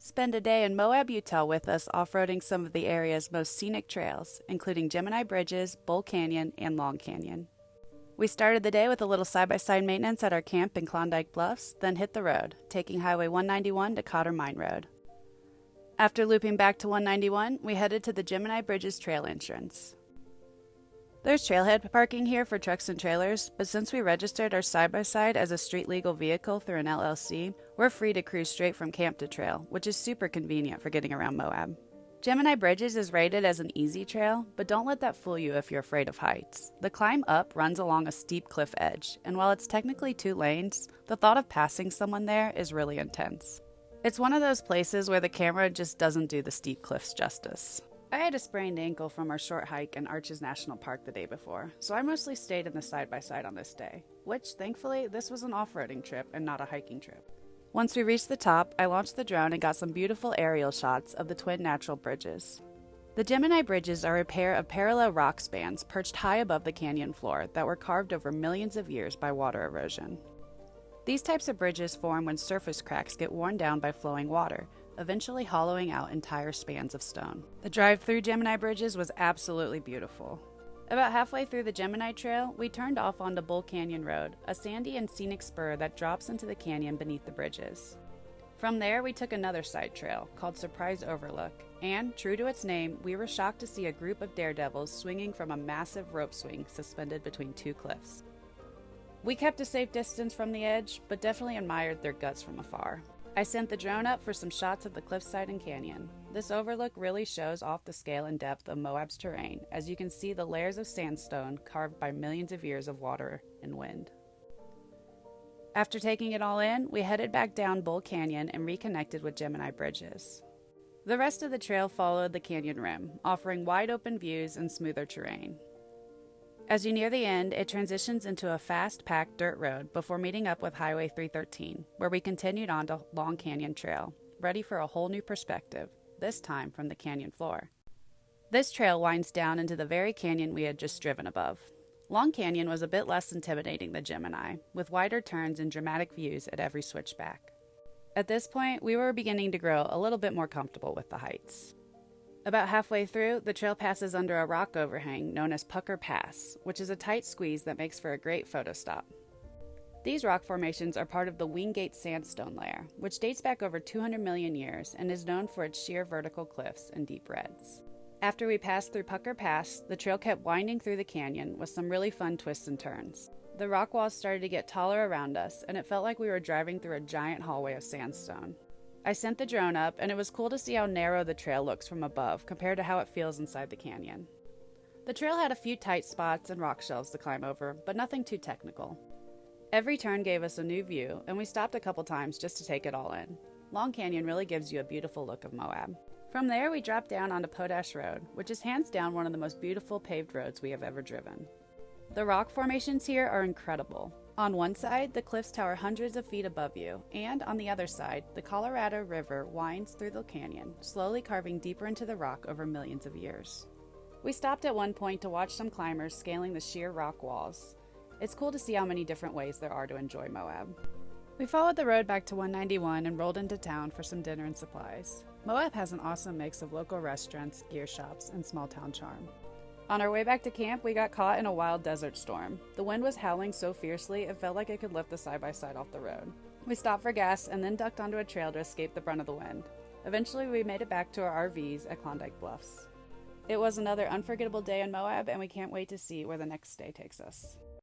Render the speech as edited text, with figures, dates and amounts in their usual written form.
Spend a day in Moab, Utah with us off-roading some of the area's most scenic trails, including Gemini Bridges, Bull Canyon, and Long Canyon. We started the day with a little side-by-side maintenance at our camp in Klondike Bluffs, then hit the road, taking Highway 191 to Cotter Mine Road. After looping back to 191, we headed to the Gemini Bridges trail entrance. There's trailhead parking here for trucks and trailers, but since we registered our side-by-side as a street-legal vehicle through an LLC, we're free to cruise straight from camp to trail, which is super convenient for getting around Moab. Gemini Bridges is rated as an easy trail, but don't let that fool you if you're afraid of heights. The climb up runs along a steep cliff edge, and while it's technically 2 lanes, the thought of passing someone there is really intense. It's one of those places where the camera just doesn't do the steep cliffs justice. I had a sprained ankle from our short hike in Arches National Park the day before, so I mostly stayed in the side-by-side on this day, which, thankfully, this was an off-roading trip and not a hiking trip. Once we reached the top, I launched the drone and got some beautiful aerial shots of the twin natural bridges. The Gemini Bridges are a pair of parallel rock spans perched high above the canyon floor that were carved over millions of years by water erosion. These types of bridges form when surface cracks get worn down by flowing water, eventually hollowing out entire spans of stone. The drive through Gemini Bridges was absolutely beautiful. About halfway through the Gemini Trail, we turned off onto Bull Canyon Road, a sandy and scenic spur that drops into the canyon beneath the bridges. From there, we took another side trail, called Surprise Overlook, and, true to its name, we were shocked to see a group of daredevils swinging from a massive rope swing suspended between 2 cliffs. We kept a safe distance from the edge, but definitely admired their guts from afar. I sent the drone up for some shots of the cliffside and canyon. This overlook really shows off the scale and depth of Moab's terrain, as you can see the layers of sandstone carved by millions of years of water and wind. After taking it all in, we headed back down Bull Canyon and reconnected with Gemini Bridges. The rest of the trail followed the canyon rim, offering wide open views and smoother terrain. As you near the end, it transitions into a fast-packed dirt road before meeting up with Highway 313, where we continued on to Long Canyon Trail, ready for a whole new perspective, this time from the canyon floor. This trail winds down into the very canyon we had just driven above. Long Canyon was a bit less intimidating than Gemini, with wider turns and dramatic views at every switchback. At this point, we were beginning to grow a little bit more comfortable with the heights. About halfway through, the trail passes under a rock overhang known as Pucker Pass, which is a tight squeeze that makes for a great photo stop. These rock formations are part of the Wingate Sandstone layer, which dates back over 200 million years and is known for its sheer vertical cliffs and deep reds. After we passed through Pucker Pass, the trail kept winding through the canyon with some really fun twists and turns. The rock walls started to get taller around us, and it felt like we were driving through a giant hallway of sandstone. I sent the drone up, and it was cool to see how narrow the trail looks from above compared to how it feels inside the canyon. The trail had a few tight spots and rock shelves to climb over, but nothing too technical. Every turn gave us a new view, and we stopped a couple times just to take it all in. Long Canyon really gives you a beautiful look of Moab. From there, we dropped down onto Potash Road, which is hands down one of the most beautiful paved roads we have ever driven. The rock formations here are incredible. On one side, the cliffs tower hundreds of feet above you, and on the other side, the Colorado River winds through the canyon, slowly carving deeper into the rock over millions of years. We stopped at one point to watch some climbers scaling the sheer rock walls. It's cool to see how many different ways there are to enjoy Moab. We followed the road back to 191 and rolled into town for some dinner and supplies. Moab has an awesome mix of local restaurants, gear shops, and small town charm. On our way back to camp, we got caught in a wild desert storm. The wind was howling so fiercely, it felt like it could lift the side-by-side off the road. We stopped for gas and then ducked onto a trail to escape the brunt of the wind. Eventually, we made it back to our RVs at Klondike Bluffs. It was another unforgettable day in Moab, and we can't wait to see where the next day takes us.